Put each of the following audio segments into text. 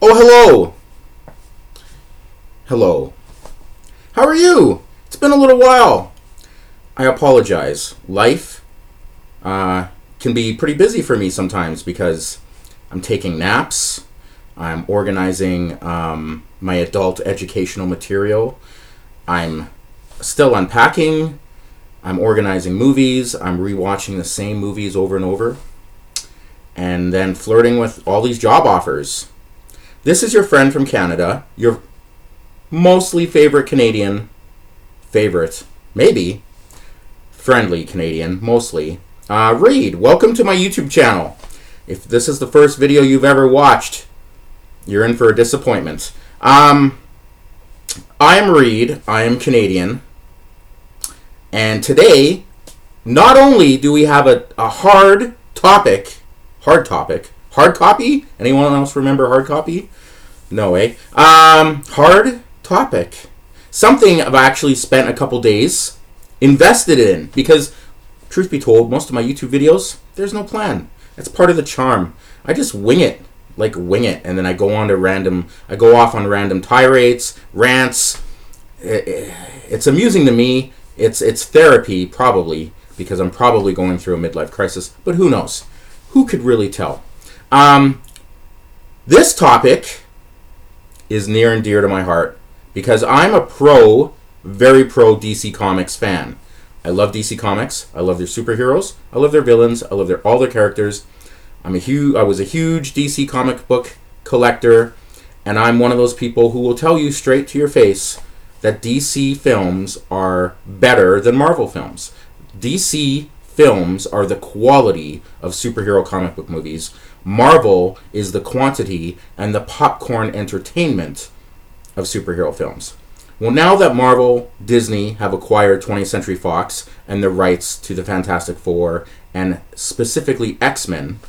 Oh, hello. Hello. How are you? It's been a little while. I apologize. Life can be pretty busy for me sometimes because I'm taking naps. I'm organizing my adult educational material. I'm still unpacking. I'm organizing movies. I'm rewatching the same movies over and over. And then flirting with all these job offers. This is your friend from Canada, your mostly favorite Canadian, maybe, friendly Canadian, mostly. Reed, welcome to my YouTube channel. If this is the first video you've ever watched, you're in for a disappointment. I am Reed, I am Canadian, and today, not only do we have a hard copy? Anyone else remember hard copy? No, eh? Hard topic. Something I've actually spent a couple days invested in because, truth be told, most of my YouTube videos, there's no plan. That's part of the charm. I just wing it, and then I go off on random tirades, rants. It's amusing to me. It's therapy, probably, because I'm probably going through a midlife crisis, but who knows? Who could really tell? This topic is near and dear to my heart because I'm very pro DC Comics fan. I love DC Comics. I love their superheroes. I love their villains. I love all their characters. I was a huge DC comic book collector, and I'm one of those people who will tell you straight to your face that DC films are better than Marvel films. DC films are the quality of superhero comic book movies. Marvel is the quantity and the popcorn entertainment of superhero films. Well, now that Marvel, Disney have acquired 20th Century Fox and the rights to the Fantastic Four and specifically X-Men,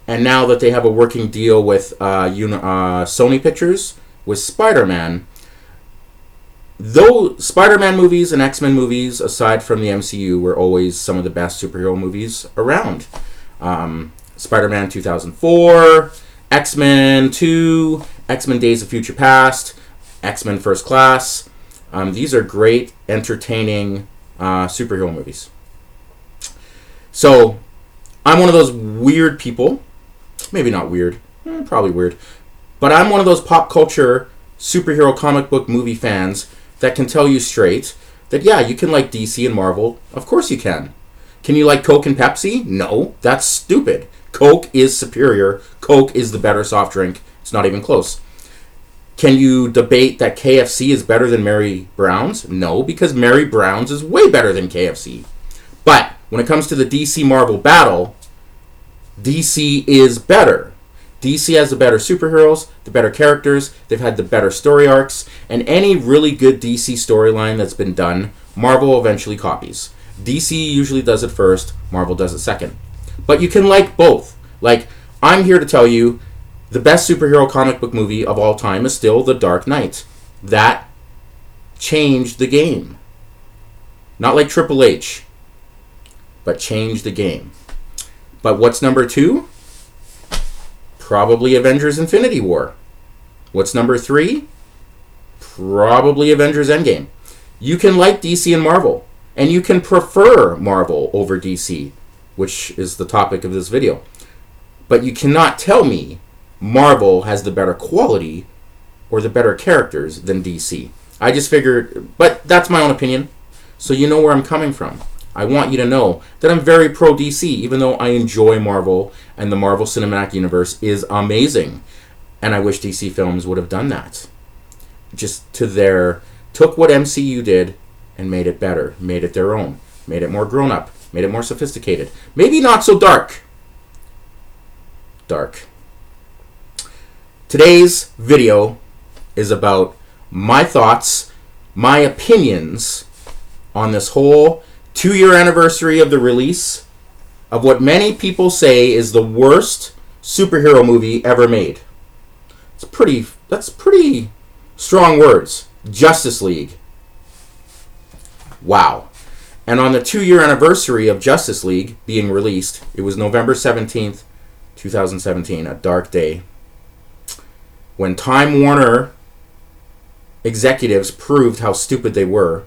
and now that they have a working deal with Sony Pictures with Spider-Man, though Spider-Man movies and X-Men movies, aside from the MCU, were always some of the best superhero movies around. Spider-Man 2004, X-Men 2, X-Men Days of Future Past, X-Men First Class. These are great, entertaining superhero movies. So, I'm one of those weird people. Maybe not weird. Probably weird. But I'm one of those pop culture superhero comic book movie fans that can tell you straight that, yeah, you can like DC and Marvel. Of course you can. Can you like Coke and Pepsi? No, that's stupid. Coke is superior. Coke is the better soft drink. It's not even close. Can you debate that KFC is better than Mary Brown's? No, because Mary Brown's is way better than KFC. But when it comes to the DC Marvel battle, DC is better. DC has the better superheroes, the better characters, they've had the better story arcs, and any really good DC storyline that's been done, Marvel eventually copies. DC usually does it first, Marvel does it second. But you can like both. Like, I'm here to tell you, the best superhero comic book movie of all time is still The Dark Knight. That changed the game. Not like Triple H, but changed the game. But what's number 2? Probably Avengers Infinity War. What's number 3? Probably Avengers Endgame. You can like DC and Marvel, and you can prefer Marvel over DC, which is the topic of this video. But you cannot tell me Marvel has the better quality or the better characters than DC. I just figured, but that's my own opinion, so you know where I'm coming from. I want you to know that I'm very pro DC, even though I enjoy Marvel, and the Marvel Cinematic Universe is amazing. And I wish DC films would have done that. Took what MCU did and made it better, made it their own, made it more grown up, made it more sophisticated. Maybe not so dark. Today's video is about my thoughts, my opinions on this whole 2-year anniversary of the release of what many people say is the worst superhero movie ever made. That's pretty strong words. Justice League. Wow. And on the 2-year anniversary of Justice League being released, it was November 17th, 2017, a dark day. when Time Warner executives proved how stupid they were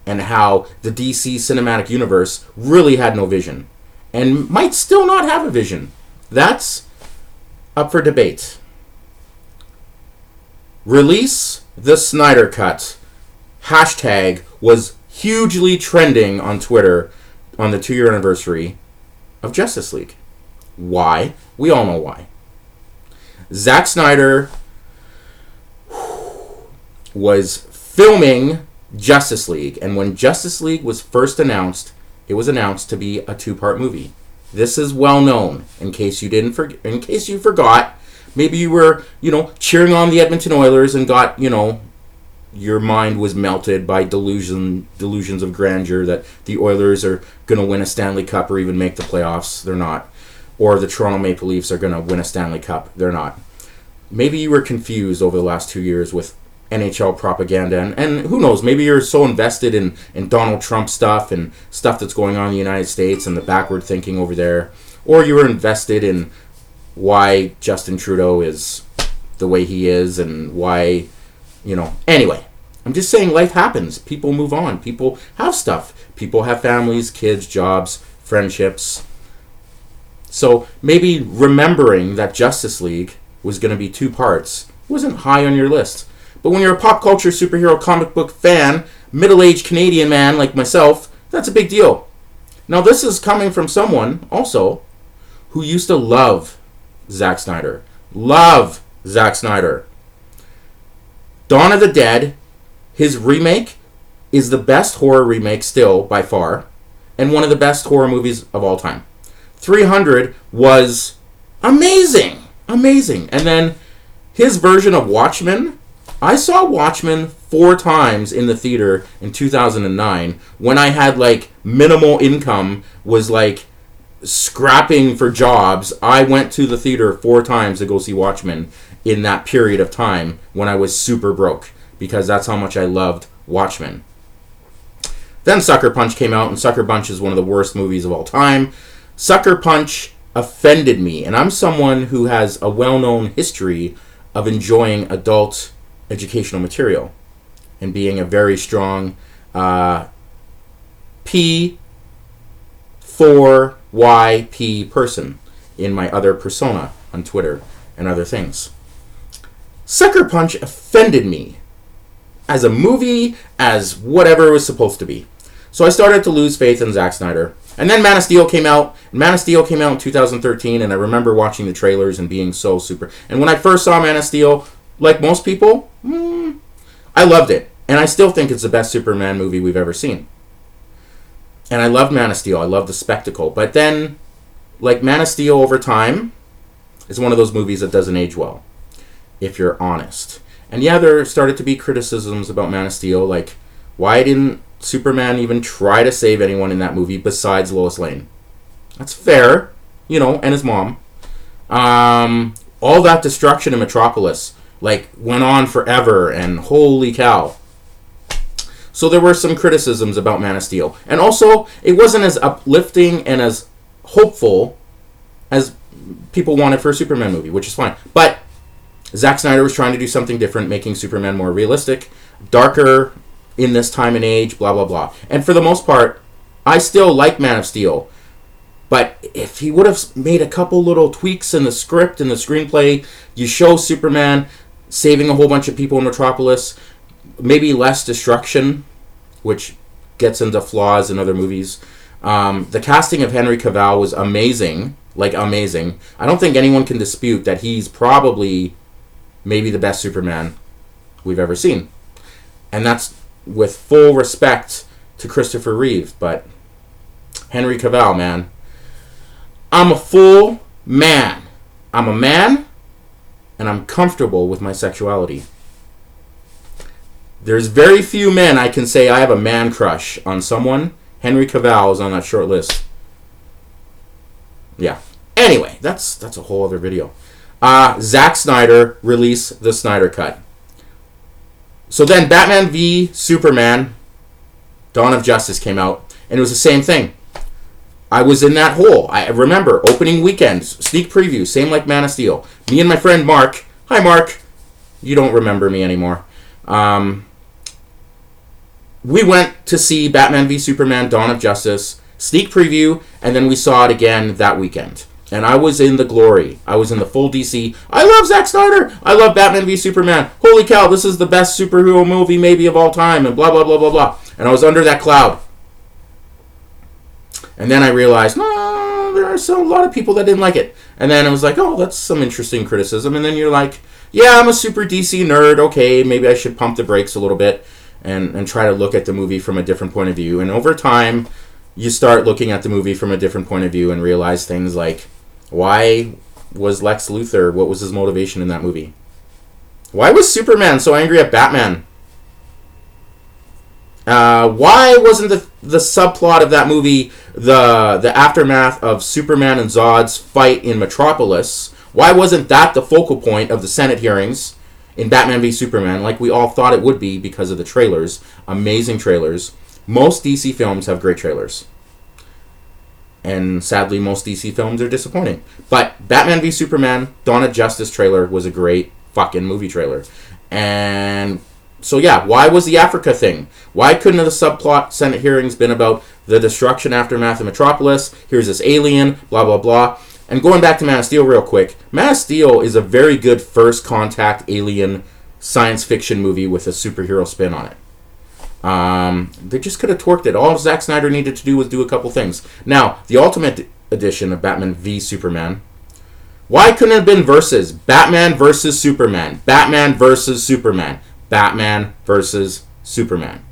and how the DC cinematic universe really had no vision and might still not have a vision. That's up for debate. Release the Snyder Cut hashtag was hugely trending on Twitter on the 2-year anniversary of Justice League. Why? We all know why. Zack Snyder was filming Justice League, and when Justice League was first announced, it was announced to be a 2-part movie. This is well known. In case you forgot, maybe you were, cheering on the Edmonton Oilers and got, your mind was melted by delusions of grandeur that the Oilers are going to win a Stanley Cup or even make the playoffs. They're not. Or the Toronto Maple Leafs are going to win a Stanley Cup. They're not. Maybe you were confused over the last 2 years with NHL propaganda, and who knows, maybe you're so invested in Donald Trump stuff and stuff that's going on in the United States and the backward thinking over there, or you were invested in why Justin Trudeau is the way he is and why, anyway, I'm just saying life happens. People move on. People have stuff. People have families, kids, jobs, friendships. So maybe remembering that Justice League was going to be 2 parts wasn't high on your list. But when you're a pop culture superhero comic book fan, middle-aged Canadian man like myself, that's a big deal. Now this is coming from someone, also, who used to love Zack Snyder. Love Zack Snyder. Dawn of the Dead, his remake, is the best horror remake still, by far, and one of the best horror movies of all time. 300 was amazing. Amazing. And then his version of Watchmen, I saw Watchmen 4 times in the theater in 2009 when I had minimal income, was scrapping for jobs. I went to the theater 4 times to go see Watchmen in that period of time when I was super broke, because that's how much I loved Watchmen. Then Sucker Punch came out, and Sucker Punch is one of the worst movies of all time. Sucker Punch offended me, and I'm someone who has a well-known history of enjoying adult educational material and being a very strong P4YP person in my other persona on Twitter and other things. Sucker Punch offended me as a movie, as whatever it was supposed to be. So I started to lose faith in Zack Snyder. And then Man of Steel came out. Man of Steel came out in 2013, and I remember watching the trailers and being so super. And when I first saw Man of Steel, like most people, I loved it. And I still think it's the best Superman movie we've ever seen. And I loved Man of Steel. I loved the spectacle. But then, Man of Steel over time is one of those movies that doesn't age well, if you're honest. And yeah, there started to be criticisms about Man of Steel, why didn't Superman even try to save anyone in that movie besides Lois Lane? That's fair, and his mom. All that destruction in Metropolis, went on forever, and holy cow. So there were some criticisms about Man of Steel. And also, it wasn't as uplifting and as hopeful as people wanted for a Superman movie, which is fine. But Zack Snyder was trying to do something different, making Superman more realistic, darker, in this time and age, blah, blah, blah. And for the most part, I still like Man of Steel. But if he would have made a couple little tweaks in the script and the screenplay, you show Superman saving a whole bunch of people in Metropolis, maybe less destruction, which gets into flaws in other movies. The casting of Henry Cavill was amazing, amazing. I don't think anyone can dispute that he's probably maybe the best Superman we've ever seen. And that's with full respect to Christopher Reeve, but Henry Cavill, man. I'm a full man. I'm a man, and I'm comfortable with my sexuality. There's very few men I can say I have a man crush on someone. Henry Cavill is on that short list. Yeah. Anyway, that's a whole other video. Zack Snyder, release the Snyder Cut. So then Batman v Superman, Dawn of Justice came out, and it was the same thing. I was in that hole. I remember opening weekend, sneak preview, same like Man of Steel. Me and my friend Mark, hi Mark, You don't remember me anymore. We went to see Batman v Superman: Dawn of Justice, sneak preview, and then we saw it again that weekend. And I was in the glory. I was in the full DC. I love Zack Snyder. I love Batman v Superman. Holy cow, this is the best superhero movie maybe of all time, and blah, blah, blah, blah, blah. And I was under that cloud. And then I realized, no, there are still a lot of people that didn't like it. And then I was like, oh, that's some interesting criticism. And then you're like, yeah, I'm a super DC nerd. Okay, maybe I should pump the brakes a little bit and try to look at the movie from a different point of view. And over time, you start looking at the movie from a different point of view and realize things like, why was Lex Luthor, what was his motivation in that movie? Why was Superman so angry at Batman? Why wasn't the subplot of that movie the aftermath of Superman and Zod's fight in Metropolis? Why wasn't that the focal point of the Senate hearings in Batman v Superman, like we all thought it would be because of the trailers? Amazing trailers. Most DC films have great trailers. And sadly, most DC films are disappointing. But Batman v Superman, Dawn of Justice trailer was a great fucking movie trailer. And so yeah, why was the Africa thing? Why couldn't the subplot Senate hearings been about the destruction aftermath of Metropolis? Here's this alien, blah, blah, blah. And going back to Man of Steel real quick, Man of Steel is a very good first contact alien science fiction movie with a superhero spin on it. They just could have torqued it. All Zack Snyder needed to do was do a couple things. Now, the Ultimate Edition of Batman v Superman, why couldn't it have been versus Batman versus Superman, Batman versus Superman, Batman versus Superman?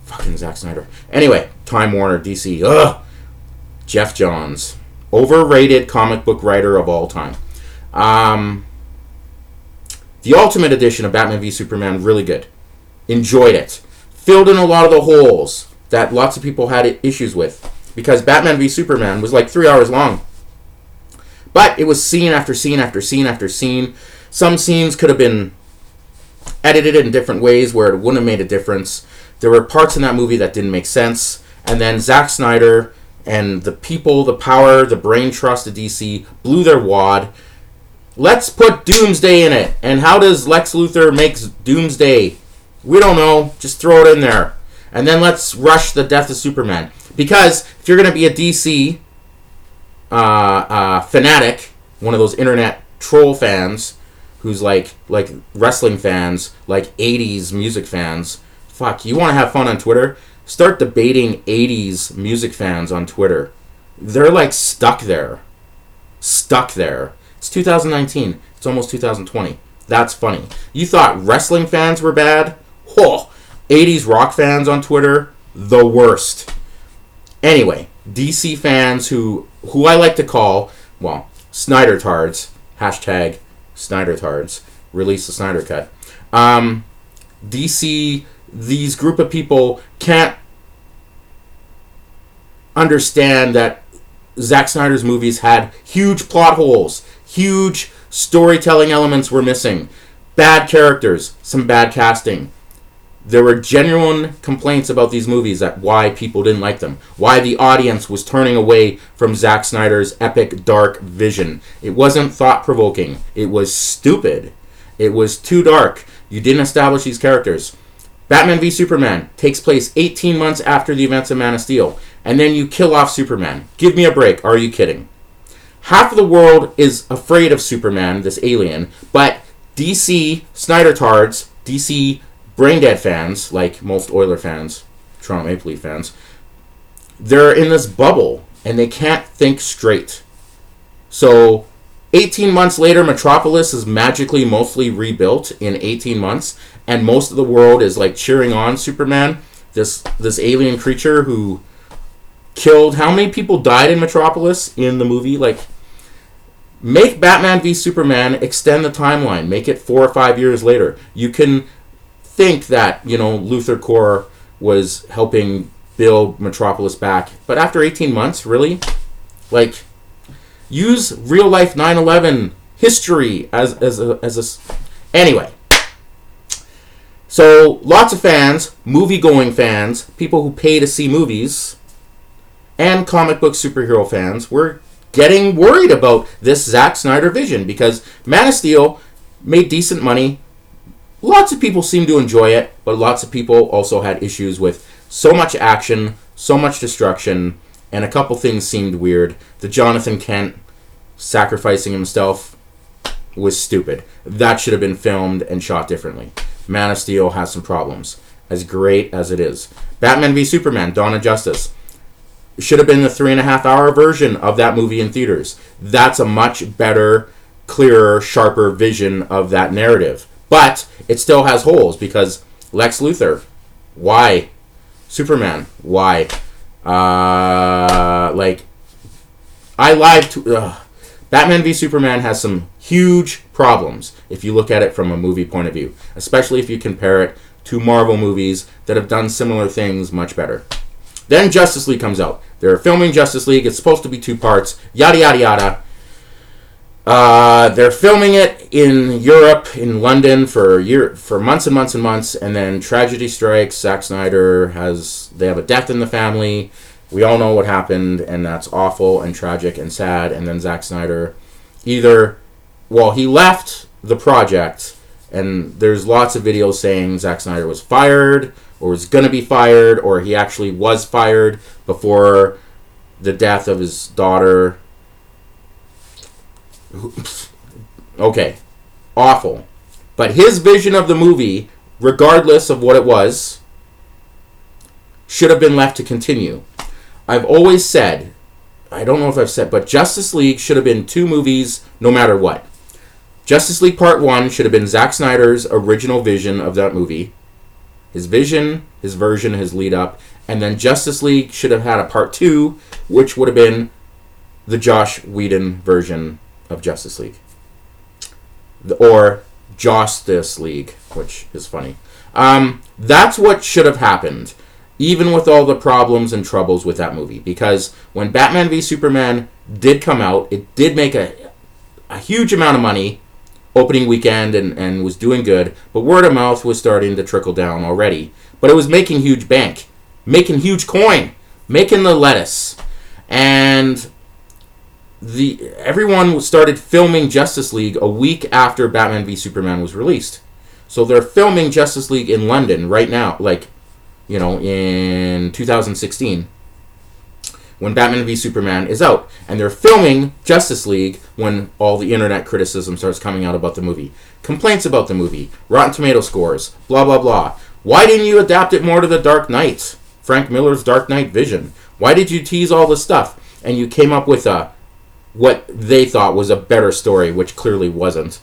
Fucking Zack Snyder. Anyway, Time Warner, DC. Ugh. Jeff Johns, overrated comic book writer of all time. The Ultimate Edition of Batman v Superman, really good. Enjoyed it. Filled in a lot of the holes that lots of people had issues with. Because Batman v Superman was like 3 hours long. But it was scene after scene after scene after scene. Some scenes could have been edited in different ways where it wouldn't have made a difference. There were parts in that movie that didn't make sense. And then Zack Snyder and the people, the power, the brain trust of DC blew their wad. Let's put Doomsday in it. And how does Lex Luthor make Doomsday? We don't know. Just throw it in there. And then let's rush the death of Superman. Because if you're going to be a DC fanatic, one of those internet troll fans who's like wrestling fans, like 80s music fans, fuck, you want to have fun on Twitter? Start debating 80s music fans on Twitter. They're like stuck there. Stuck there. It's 2019. It's almost 2020. That's funny. You thought wrestling fans were bad? Oh, 80s rock fans on Twitter, the worst. Anyway, DC fans who I like to call, well, Snyder tards, hashtag Snyder tards, release the Snyder Cut. DC, these group of people can't understand that Zack Snyder's movies had huge plot holes, huge storytelling elements were missing, bad characters, some bad casting. There were genuine complaints about these movies that why people didn't like them, why the audience was turning away from Zack Snyder's epic dark vision. It wasn't thought-provoking. It was stupid. It was too dark. You didn't establish these characters. Batman v Superman takes place 18 months after the events of Man of Steel, and then you kill off Superman. Give me a break. Are you kidding? Half of the world is afraid of Superman, this alien, but DC Snyder tards, DC brain-dead fans, like most Oiler fans, Toronto Maple Leaf fans, they're in this bubble, and they can't think straight. So, 18 months later, Metropolis is magically mostly rebuilt in 18 months, and most of the world is, like, cheering on Superman, this alien creature who killed... How many people died in Metropolis in the movie? Like, make Batman v Superman extend the timeline. Make it 4 or 5 years later. You can... think that, Luthor Corps was helping build Metropolis back. But after 18 months, really? Like, use real-life 9/11 history as a... Anyway. So, lots of fans, movie-going fans, people who pay to see movies, and comic book superhero fans were getting worried about this Zack Snyder vision because Man of Steel made decent money, Lots of people seem to enjoy it, but lots of people also had issues with so much action, so much destruction, and a couple things seemed weird. The Jonathan Kent sacrificing himself was stupid. That should have been filmed and shot differently. Man of Steel has some problems, as great as it is. Batman v Superman, Dawn of Justice, should have been the 3.5-hour version of that movie in theaters. That's a much better, clearer, sharper vision of that narrative. But it still has holes because Lex Luthor, why? Superman, why? Batman v Superman has some huge problems if you look at it from a movie point of view, especially if you compare it to Marvel movies that have done similar things much better. Then Justice League comes out. They're filming Justice League. It's supposed to be 2 parts. Yada, yada, yada. They're filming it in Europe, in London, for months and months and months, and then tragedy strikes. Zack Snyder they have a death in the family. We all know what happened, and that's awful and tragic and sad. And then Zack Snyder he left the project, and there's lots of videos saying Zack Snyder was fired, or was going to be fired, or he actually was fired before the death of his daughter. Okay, awful. But his vision of the movie, regardless of what it was, should have been left to continue. I've always said, I don't know if I've said, but Justice League should have been 2 movies no matter what. Justice League Part 1 should have been Zack Snyder's original vision of that movie. His vision, his version, his lead up. And then Justice League should have had a Part 2, which would have been the Joss Whedon version of Justice League. Or Justice League, which is funny. That's what should have happened, even with all the problems and troubles with that movie. Because when Batman v Superman did come out, it did make a huge amount of money opening weekend and was doing good, but word of mouth was starting to trickle down already. But it was making huge bank, making huge coin, making the lettuce. And everyone started filming Justice League a week after Batman v Superman was released. So they're filming Justice League in London right now, in 2016, when Batman v Superman is out. And they're filming Justice League when all the internet criticism starts coming out about the movie. Complaints about the movie, Rotten Tomato scores, blah, blah, blah. Why didn't you adapt it more to The Dark Knight? Frank Miller's Dark Knight vision. Why did you tease all this stuff? And you came up with what they thought was a better story, which clearly wasn't.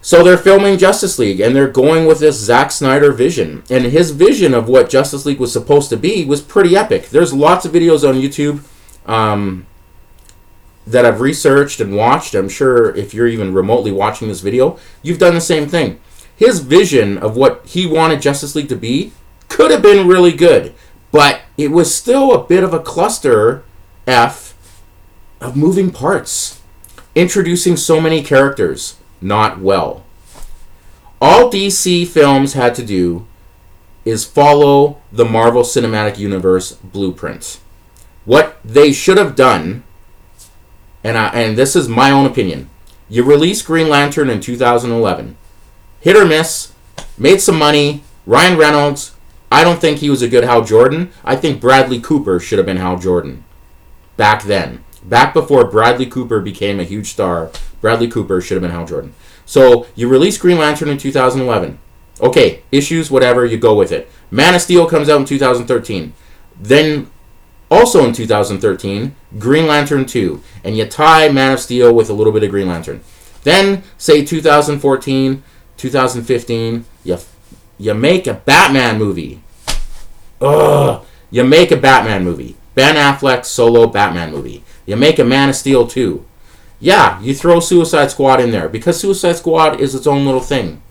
So they're filming Justice League, and they're going with this Zack Snyder vision. And his vision of what Justice League was supposed to be was pretty epic. There's lots of videos on YouTube that I've researched and watched. I'm sure if you're even remotely watching this video, you've done the same thing. His vision of what he wanted Justice League to be could have been really good, but it was still a bit of a cluster F of moving parts, introducing so many characters. Not well. All DC films had to do is follow the Marvel Cinematic Universe blueprint. What they should have done, and this is my own opinion, you released Green Lantern in 2011. Hit or miss, made some money. Ryan Reynolds, I don't think he was a good Hal Jordan. I think Bradley Cooper should have been Hal Jordan back then. Back before Bradley Cooper became a huge star, Bradley Cooper should have been Hal Jordan. So, you released Green Lantern in 2011. Okay, issues, whatever, you go with it. Man of Steel comes out in 2013. Then, also in 2013, Green Lantern 2. And you tie Man of Steel with a little bit of Green Lantern. Then, say 2014, 2015, you make a Batman movie. Ugh! You make a Batman movie. Ben Affleck solo Batman movie. You make a Man of Steel 2. Yeah, you throw Suicide Squad in there because Suicide Squad is its own little thing.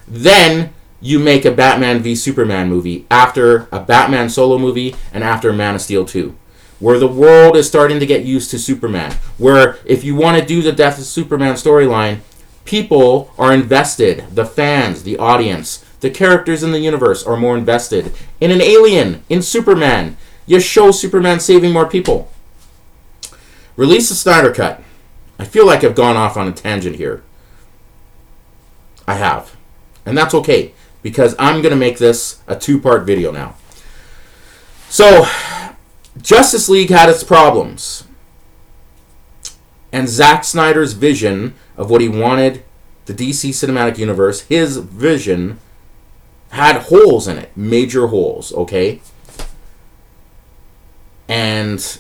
Then you make a Batman v Superman movie after a Batman solo movie and after Man of Steel 2, where the world is starting to get used to Superman, where if you want to do the Death of Superman storyline, people are invested, the fans, the audience, the characters in the universe are more invested in an alien, in Superman. You show Superman saving more people. Release the Snyder Cut. I feel like I've gone off on a tangent here. I have. And that's okay, because I'm going to make this a 2-part video now. So, Justice League had its problems. And Zack Snyder's vision of what he wanted the DC Cinematic Universe, his vision, had holes in it. Major holes, okay? And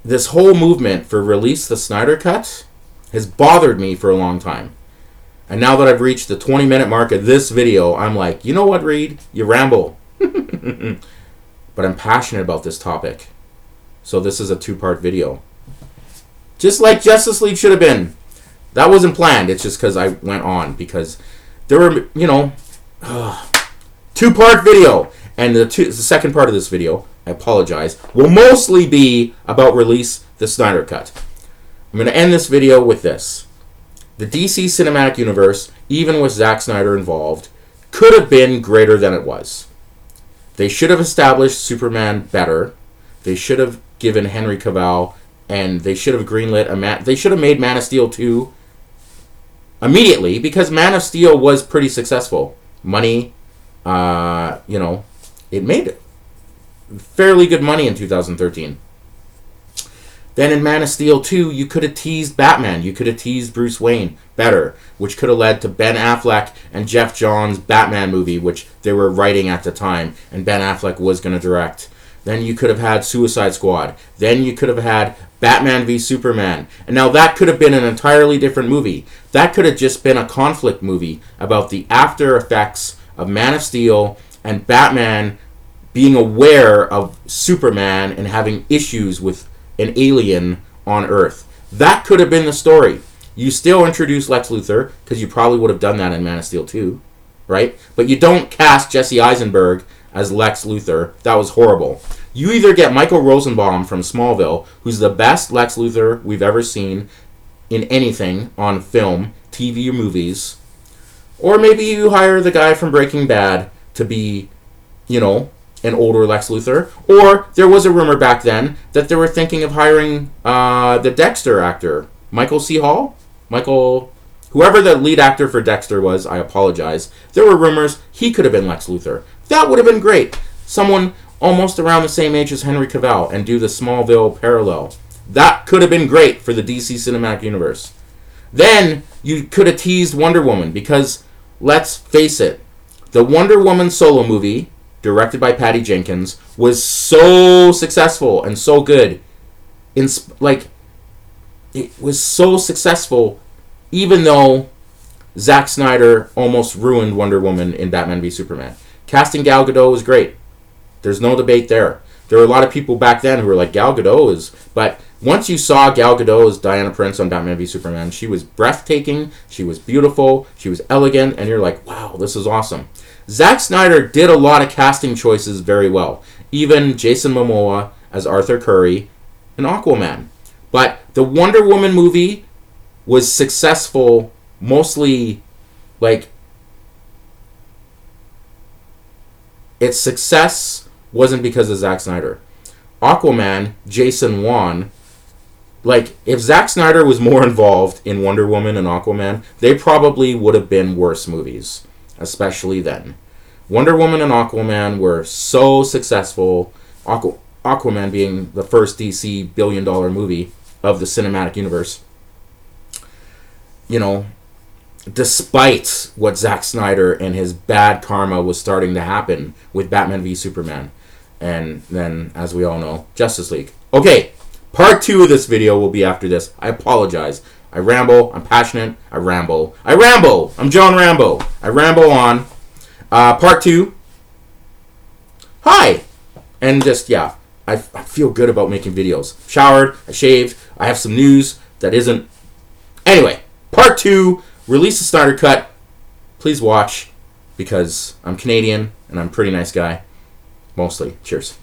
this whole movement for release the Snyder Cut has bothered me for a long time. And now that I've reached the 20-minute mark of this video, I'm like, you know what, Reed? You ramble. But I'm passionate about this topic. So this is a 2-part video. Just like Justice League should have been. That wasn't planned. It's just because I went on. Because there were, 2-part video. And the second part of this video, I apologize, will mostly be about release the Snyder Cut. I'm going to end this video with this. The DC Cinematic Universe, even with Zack Snyder involved, could have been greater than it was. They should have established Superman better. They should have given Henry Cavill, and they should have greenlit they should have made Man of Steel 2 immediately, because Man of Steel was pretty successful. Money, it made fairly good money in 2013. Then in Man of Steel 2, you could have teased Batman. You could have teased Bruce Wayne better, which could have led to Ben Affleck and Jeff Johns' Batman movie, which they were writing at the time, and Ben Affleck was going to direct. Then you could have had Suicide Squad. Then you could have had Batman v Superman. And now that could have been an entirely different movie. That could have just been a conflict movie about the after effects of Man of Steel and Batman being aware of Superman and having issues with an alien on Earth. That could have been the story. You still introduce Lex Luthor, because you probably would have done that in Man of Steel 2, right? But you don't cast Jesse Eisenberg as Lex Luthor. That was horrible. You either get Michael Rosenbaum from Smallville, who's the best Lex Luthor we've ever seen in anything on film, TV, or movies, or maybe you hire the guy from Breaking Bad to be, an older Lex Luthor. Or there was a rumor back then that they were thinking of hiring the Dexter actor, Michael C. Hall? Whoever the lead actor for Dexter was, I apologize. There were rumors he could have been Lex Luthor. That would have been great. Someone almost around the same age as Henry Cavill and do the Smallville parallel. That could have been great for the DC Cinematic Universe. Then you could have teased Wonder Woman, because let's face it, the Wonder Woman solo movie, directed by Patty Jenkins, was so successful and so good. It was so successful, even though Zack Snyder almost ruined Wonder Woman in Batman v Superman. Casting Gal Gadot was great. There's no debate there. There were a lot of people back then who were like, Gal Gadot is... But once you saw Gal Gadot as Diana Prince on Batman v Superman, she was breathtaking, she was beautiful, she was elegant, and you're like, wow, this is awesome. Zack Snyder did a lot of casting choices very well. Even Jason Momoa as Arthur Curry in Aquaman. But the Wonder Woman movie was successful mostly, its success wasn't because of Zack Snyder. Aquaman, Jason Wan, if Zack Snyder was more involved in Wonder Woman and Aquaman, they probably would have been worse movies, especially then. Wonder Woman and Aquaman were so successful, Aquaman being the first DC billion-dollar movie of the cinematic universe. Despite what Zack Snyder and his bad karma was starting to happen with Batman v Superman. And then, as we all know, Justice League. Okay, part 2 of this video will be after this. I apologize. I ramble. I'm passionate. I ramble. I'm John Rambo. I ramble on. Part 2. Hi. And I feel good about making videos. Showered. I shaved. I have some news that isn't... Anyway, part 2. Release the Snyder Cut. Please watch, because I'm Canadian and I'm a pretty nice guy. Mostly. Cheers.